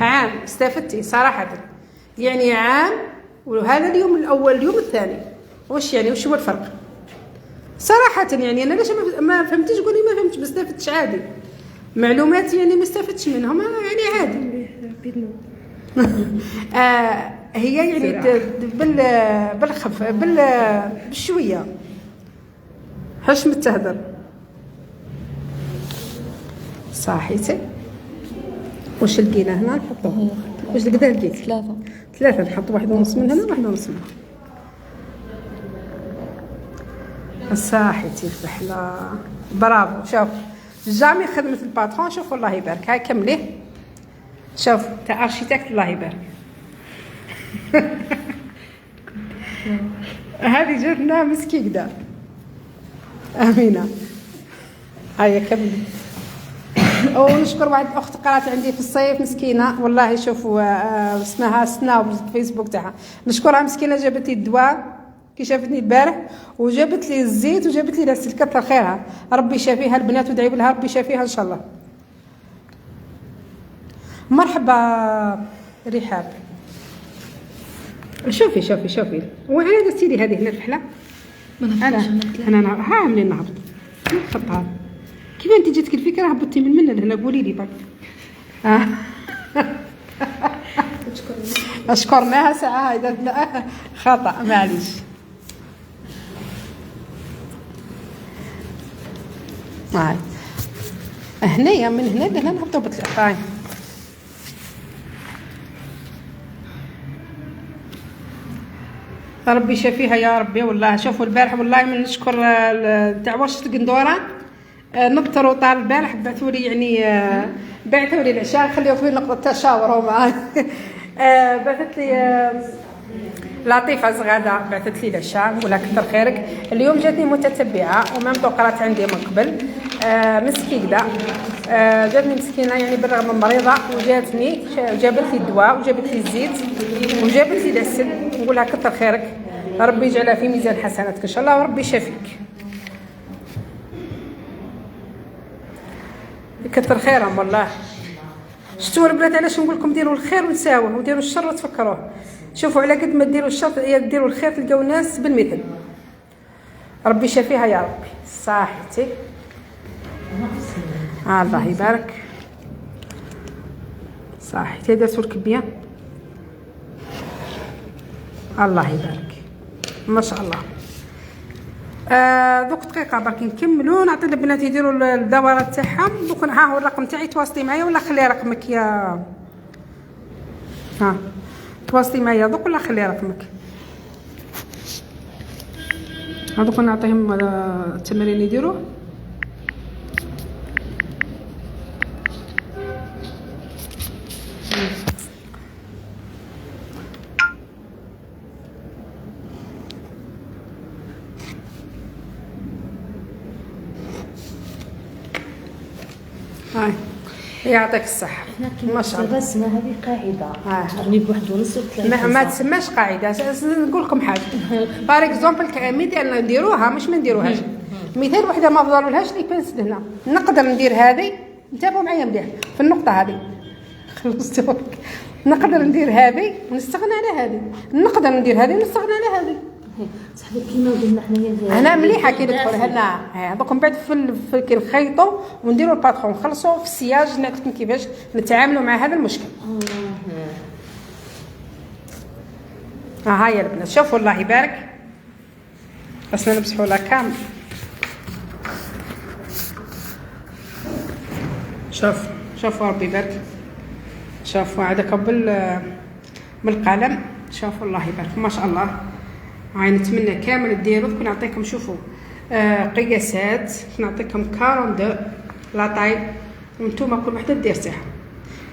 عام استفدتي صراحه، يعني عام وهذا اليوم الاول اليوم الثاني واش يعني وش هو الفرق صراحه؟ يعني انا ليش ما فهمتيش؟ قولي ما فهمتش، ما استفدتش عادي. معلومات يعني ما استفدتش منهم يعني عادي. هي يعني بالخف بالشويه حش متهدر صحيتي. واش لقينا هنا نحطوه؟ واش قدا لقيت؟ 3 نحط 1.5 من هنا 1.5 من هنا. صحيتي الفحله برافو. شوف جامي خدمه الباترون. شوف الله يبارك. هاي كمليه. شوف تاع ارشيتكت الله يبارك. هذه جاتنا مسكينه امينه. هيا كملي. ونشكر واحد الاخت قرات عندي في الصيف مسكينه والله. شوفوا اسمها سناو في الفيسبوك تاعها، نشكرها مسكينه. جابت لي الدواء كي شافتني البارح، وجابت لي الزيت، وجابت لي العسل. كثر خيرها، ربي يشافيها البنات وادعيوا لها ربي يشافيها ان شاء الله. مرحبا رحاب. شوفي وين درتي لي هذه هنا الفحله؟ انا ها عاملين نهبط نحطها. كيف انت جاتك الفكره هبطتي من هنا؟ قولي لي برك. اشكرناها ساعه هذا خطا معليش. هنايا من هنا لهنا نهبطوا بالطاي. ربي يشافيها يا ربي. والله شوفوا البارح والله من نشكر تاع ورشه القندوره نبتروا طال البارح بعثوا لي يعني بعثوا لي العشاء. خليو في نقطه تشاور معاي. بعثت لي لطيفه زغاده بعثت لي العشاء ولا كثر خيرك. اليوم جاتني متتبعه ومام قرات عندي من قبل مسكينه. جاتني مسكينه يعني بالرغم من مريضه وجاتني جابت لي الدواء وجابت لي الزيت وجابت لي العسل. نقولها كثر خيرك، ربي يجعلها في ميزان حسناتك ان شاء الله وربي يشافيك. كثر خيرهم والله. شفتوا البنات علاش نقول لكم ديروا الخير ونساوه وديروا الشر وتفكروه. شوفوا على قد ما ديروا الشر ديروا الخير تلقاو الناس بالمثل. ربي شافيها يا ربي. صحيتي الله يبارك. صحيتي درتو الكبيه الله يبارك ما شاء الله. دوك دقيقه برك نكملوا نعطي البنات يديروا الدورات تاعهم. دوك ها هو الرقم تاعي تواصلي معايا ولا خلي رقمك يا ها تواصلي معايا دوك ولا خلي رقمك. هذوك نعطيهم التمارين يديروه. هاي يعطيك الصحة ما شاء الله. بس ما هذه قاعدة تغني بواحد ونص ما تسماش قاعدة. نقول لكم حاجة بار اكزومبل مثال نديروها مش ما نديروهاش. مثال وحدة ما فضلولهاش لي بنس هنا نقدر ندير هذه. انتبهوا معايا مليح في النقطة هذه. خلصت نقدر ندير هذه ونستغنى على هذه. نقدر ندير هذه ونستغنى على هذه. صاحبي كيما قلنا حنايا انا مليحه كي ندخل هنا دوك من بعد في كي نخيطوا ونديروا الباترون نخلصوا في السياج نعطيكم كيفاش نتعاملوا مع هذا المشكل. هاي البنات شوفوا الله يبارك. بس نلبسوا لها كامل. شوفوا ربي يبارك. شوفوا هذاك بالقلم. شوفوا الله يبارك ما شاء الله. هاي نتمنى كامل ديروا. كون نعطيكم شوفوا قياسات نعطيكم 42 لا طايب وانتم كل وحده دير تاعها.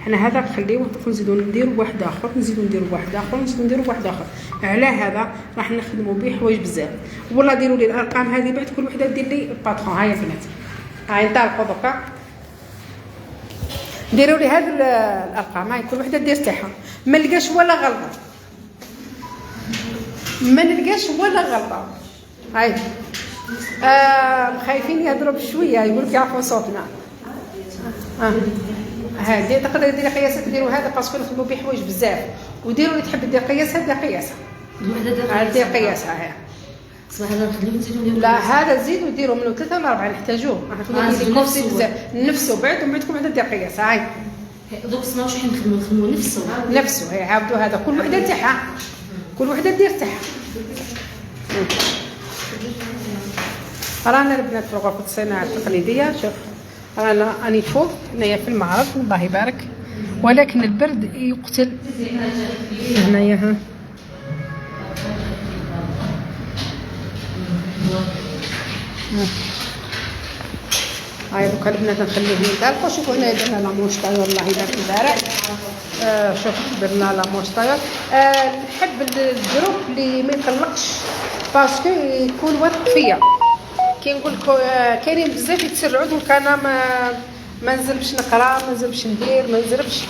حنا هذا نخليوه نزيدو نديروا واحد اخر نزيدو نديروا واحد اخر نزيدو نديروا واحد اخر. على هذا راح نخدموا به حوايج بزاف. والله ديروا لي الارقام هذه بعد كل وحده دير لي الباترون. هاي البنات هاي نطلقوا دوكا ديروا لي هذه الارقام. هاي كل وحده دير تاعها. ما نلقاش ولا غلطه ما نلقاش ولا غلطه. هاي خايفين يهضروا بشويه يقول لك يعرفوا صوتنا. هادي تقدر ديري قياسات ديروا هذا باسكو نخدموا به حوايج بزاف. وديروا اللي تحب دير قياسها دير قياسها. دير قياسها هي. اسمع هذا نخليو نزيدو لا هذا زيدوا ديروا منه 3 ولا 4 نحتاجوه. راح تكونوا كورسي بزاف نفسه بعد ومن بعدكم عاد دير قياسها. هاي دوك اسمعوا شحال نخدموا نفسه. هي عاودوا هذا كل وحده تاعها كل وحده دير تاعها. رانا البنات في غرفة الصناعة التقليدية. شوف رانا راني فوق هنايا في المعرض الله يبارك. ولكن البرد يقتل هنايا. ها هاي دوك البنات نخليهم ينطلقوا. شوفوا هنا درنا لامونش طايور الله يبارك البارح. شوف درنا لامونش طايور. نحب الجروب اللي ما يقلقش باسكو يكون واثق فيا. كي نقول كاينين بزاف يتسرعوا دونك انا ما نزلبش نقرا ما نزلبش ندير ما نزلبش.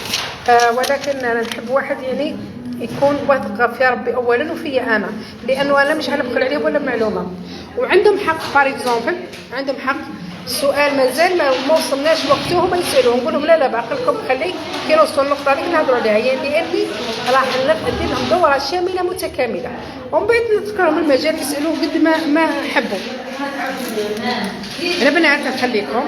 ولكن انا نحب واحد يعني يكون واثق في ربي اولا وفيا انا لانه انا مش غنبخل عليه ولا معلومه. وعندهم حق بار اكزومبل عندهم حق. السؤال مازال ما وصلناش وقته هما يسالوه نقول لهم لا باقي لكم خلي كي نوصلوا النقطه هذيك نهضروا عليها. يعني لاني راح ندير لهم دوره شامله متكامله ومن بعد نذكرهم المجال يسالوه قد ما حبوا. انا بنات نخليكم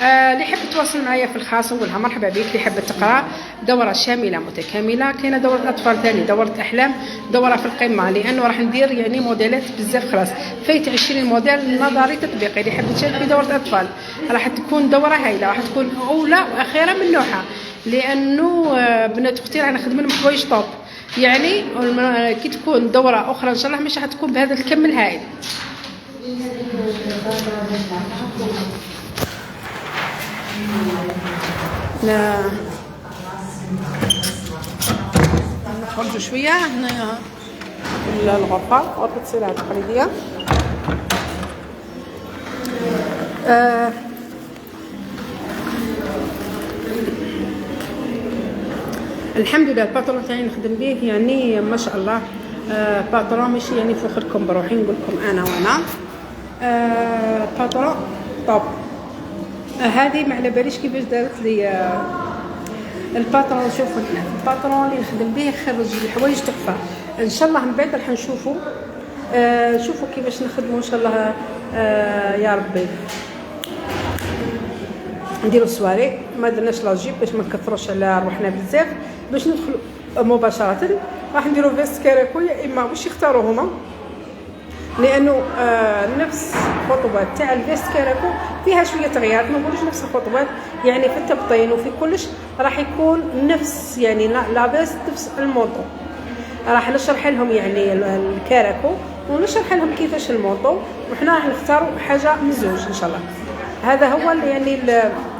اللي يحب يتواصل معايا في الخاص نقولها مرحبا بك. اللي حابه تقرا دوره شامله متكامله كاينه دوره اطفال ثاني دوره احلام دوره في القمه لانه راح ندير يعني موديلات بزاف. خلاص فايت 20 موديل نظري تطبيقي. اللي يحب يشارك في دوره اطفال راح تكون دوره هايله راح تكون اولى واخيره من نوعها لانه بنات اختي راح نخدم لهم حوايج طوب. يعني كي تكون دوره اخرى ان شاء الله مش حتكون بهذا الكم الهائل. لا نخرجوا شويه هنا الغرفه غرفه الصناعه التقليديه. الحمد لله الباترون تاعي نخدم به يعني ما شاء الله. باترون ماشي يعني فخركم بروحي نقول لكم انا وانا باترون طوب. هذه ما على باليش كيفاش دارت لي الباترون شوفوا الباترون اللي نخدم به يخرج الحوايج تحفه ان شاء الله. من بعد راح نشوفوا شوفوا كيفاش نخدموا ان شاء الله. يا ربي نديروا سواري ما درناش لاجيب باش ما نكثروش على روحنا بزاف. باش ندخلوا مباشره راح نديروا فيست كاريكو يا اما واش يختاروا هما، لانه نفس الخطوات تاع الفيست كاريكو فيها شويه تغييرات، ما نقولوش نفس الخطوات يعني في التبطين وفي كلش راح يكون نفس يعني لا فيست نفس المونطو. راح نشرح لهم يعني الكاريكو ونشرح لهم كيفاش المونطو، وحنا راح نختاروا حاجه من زوج ان شاء الله. هذا هو يعني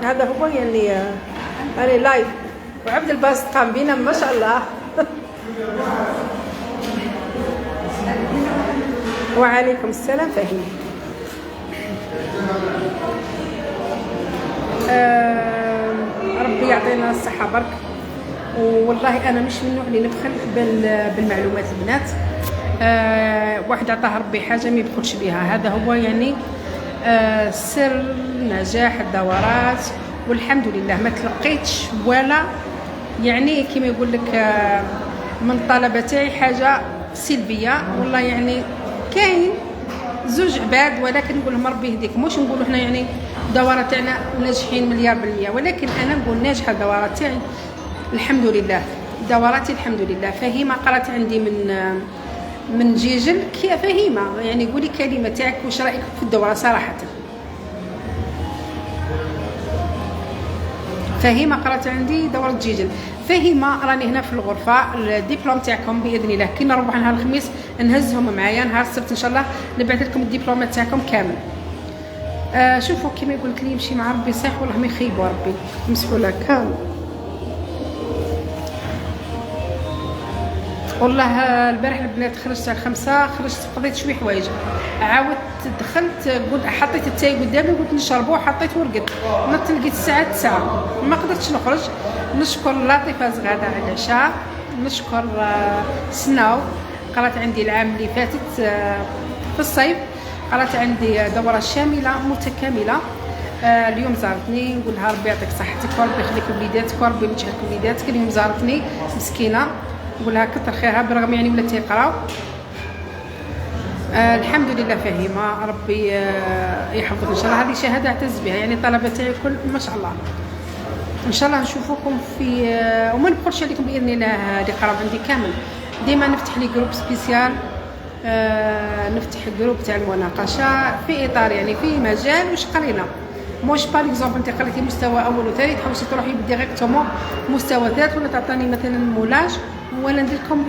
هذا هو يعني لايف. وعبد الباسط قام بينا ما شاء الله. وعليكم السلام فهيم. ربي يعطينا الصحة برك. والله أنا مش من النوع اللي نبخل بالمعلومات البنات. واحد عطاه ربي حاجة ما يبخلش بها. هذا هو يعني سر نجاح الدورات، والحمد لله ما تلقيتش ولا يعني كما يقول لك من الطلبة تاعي حاجة سلبية. والله يعني كاين زوج عباد ولكن نقول لهم ربي يهديكم. واش نقولوا حنا يعني الدورة تاعنا ناجحين مليار بالمية، ولكن انا نقول ناجحه الدورة تاعي الحمد لله. دوراتي الحمد لله. فهيمه قرات عندي من جيجل. كي فهيمه يعني قولي كلمه تاعك واش رايك في الدوره صراحه. فهيمه قرات عندي دوره جيجل. فهيمه راني هنا في الغرفه. الدبلوم تاعكم باذن الله كي نروح نهار الخميس نهزهم معايا، نهار السبت ان شاء الله نبعث لكم الدبلومات تاعكم كامل. شوفوا كيما يقول لك اللي يمشي مع ربي صح والله ما يخيبوا ربي يمسحوا لك كامل. والله البارح البنات خرجت الساعه 5 خرجت قضيت شويه حوايج، عاودت دخلت قلت حطيت التاي قدامي قلت نشربو وحطيت ورقد. نط لقيت الساعه 9 ما قدرتش نخرج. نشكر لطيفه زغاده على العشاء، نشكر سناو قرات عندي العام اللي فاتت في الصيف، قرات عندي دوره شامله متكامله. اليوم زارتني نقول لها ربي يعطيك صحتك وربي يخليك وليداتك وربي ما يجعلك وليداتك. اليوم زارتني مسكينه نقول لها كثر خيرها بالرغم يعني ولات يقراو. الحمد لله فهيمه ربي يحفظك ان شاء الله. هذه شهاده اعتز بها يعني طلبه تاعي الكل ما شاء الله. ان شاء الله نشوفكم في وما نبخلش عليكم باذن الله اللي قراو عندي كامل. ديما نفتح لي جروب سبيسيال، نفتح جروب تاع المناقشه في اطار يعني في مجال واش قرينا. موش بار اكزومبل انت قريتي مستوى اول وثاني تحوسي تروحي ديريكتومون مستوى ثالث، ولا تعطيني مثلا مولاج ولا ندير لكم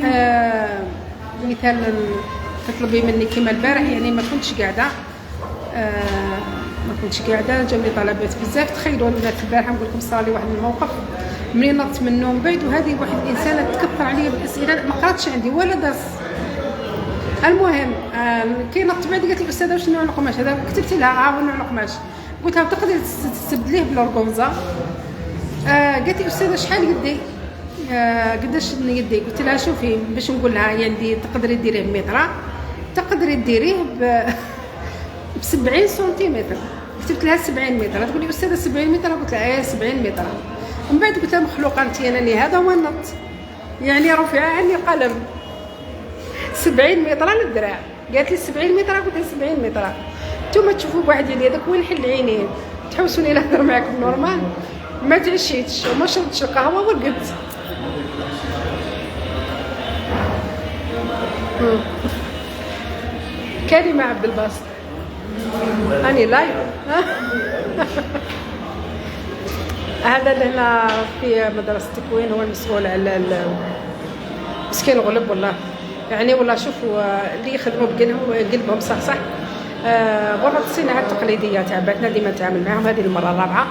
مثلا تطلبي مني كيما البارح يعني ما كنتش قاعده جاو لي طلبات بزاف. تخيلوا البنات البارح نقول لكم صار لي واحد الموقف منين نطت من النوم بعد، وهذه واحد الانسانه تكثر عليا بالاسئله ما قراتش عندي ولا درس. المهم كي نطت بعد قالت لي استاذه واش نوع القماش هذا؟ كتبت لها ها نوع القماش. قلت لها تقدري تستبدليه بالأورغانزا؟ قالت لي استاذه شحال قدي؟ قداش يدي؟ قلت لها شوفي باش نقول لها يعني تقدري ديريه بمتر، تقدري ديريه ب 70 سنتيمتر. كتبت لها 70 متر. تقول لي استاذه 70 متر؟ قلت لها 70 متر. ومن بعد قلت لها مخلوقه انت انني هذا هو النط يعني رفع عني القلم 70 متر للذراع. قالت لي 70 متر. قلت لها 70 متر. نتوما تشوفوا بواحد ديال هذاك وين نحل عينيه تحوسوني نهضر معاكم نورمال. ما تعشيتش وما شربتش القهوه ورقدت. كلمه عبد الباسط اني لايف. هذا اللي هنا في مدرسه التكوين هو المسؤول على مسكين الغلب والله يعني. والله شوفوا اللي يخدموا بقلبهم صح غرفه الصناعه التقليديه تعبتنا ديما نتعامل معهم. هذه المره الرابعه.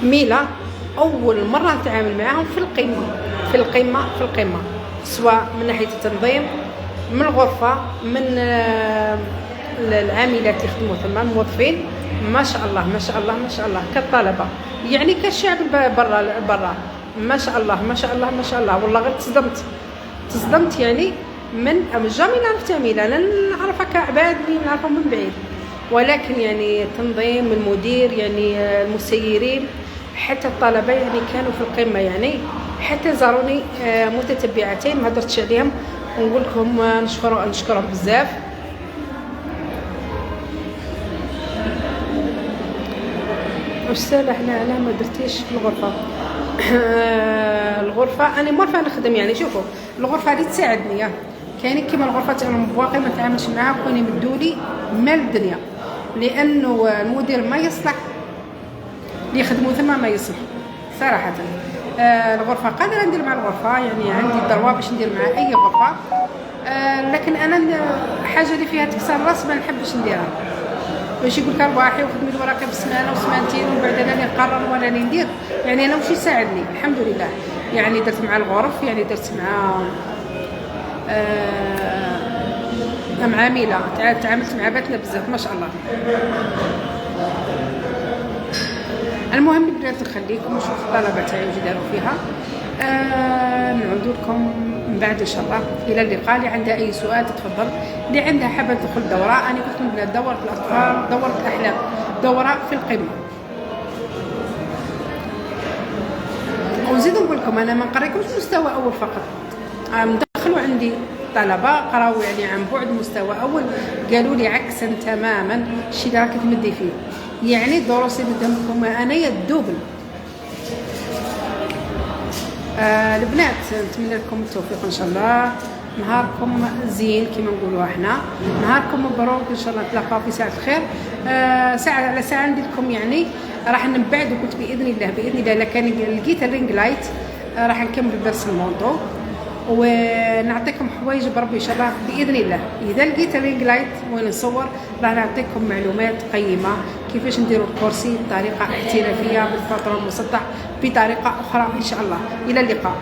ميلا اول مره نتعامل معهم في القمه سواء من ناحيه التنظيم من الغرفه من العاملات اللي يخدموا ثم الموظفين ما شاء الله كالطلبه يعني كالشعب برا ما شاء الله. والله غير تصدمت يعني من جامي نعرف تعميله انا نعرفها كعباد اللي نعرفهم من بعيد. ولكن يعني التنظيم، المدير، يعني المسيرين، حتى الطلبه يعني كانوا في القمه، يعني حتى زاروني متتبعتين ما هضرتش عليهم، ونقول لكم نشكرهم بزاف. أستاذ احنا ما درتيش في الغرفه. الغرفه انا موالفه نخدم، يعني شوفوا الغرفه هذه تساعدني، كاين كيما الغرفه انا باقي ما نتعاملش معاها، كوني مدولي مال الدنيا، لانه المدير ما يصلح اللي يخدموا ثم ما يصلح صراحه. الغرفه قادره ندير مع الغرفه، يعني عندي الدروا باش ندير مع اي غرفه، لكن انا حاجه اللي فيها تكسر راس ما نحبش نديرها، باش يقول لك ارباحي وخدمي وراك بسمانه وسمانتين ومن بعد انا اللي نقرر وانا اللي ندير. يعني انا وش يساعدني الحمد لله، يعني درت مع الغرف، يعني درت مع عميله، تعاملت مع باتنا بزاف ما شاء الله. المهم البنات نخليكم نشوف الطلبه تاعي واش داروا فيها، نعود لكم من بعد ان شاء الله. الى اللقاء. اللي عندها اي سؤال تتفضل، اللي عندها حابه تدخل دوره، انا قلت لكم بلاد دوره الاطفال، دوره الاحلام، دوره في القمه. ونزيد نقول لكم انا ما نقريكمش مستوى اول فقط، دخلوا عندي طلبه قراو يعني عن بعد مستوى اول، قالوا لي عكسا تماما الشيء اللي راكي تمدي فيه، يعني الدروس اللي نديهم لكم انايا الدوبل. البنات نتمنى لكم التوفيق ان شاء الله، نهاركم زين كما نقولوا احنا، نهاركم مبروك ان شاء الله، نتلاقاو في ساعه الخير. ساعه على ساعه ندير لكم، يعني راح نبعد، وقلت باذن الله الا كان لقيت الرينج لايت راح نكمل درس المونطو، ونعطيكم حوايج بربي ان شاء الله باذن الله. اذا لقيت الرينج لايت وين نصور راح نعطيكم معلومات قيمه كيفاش نديروا الكرسي بطريقه احترافيه بالفتره المسطح بطريقه اخرى ان شاء الله. الى اللقاء.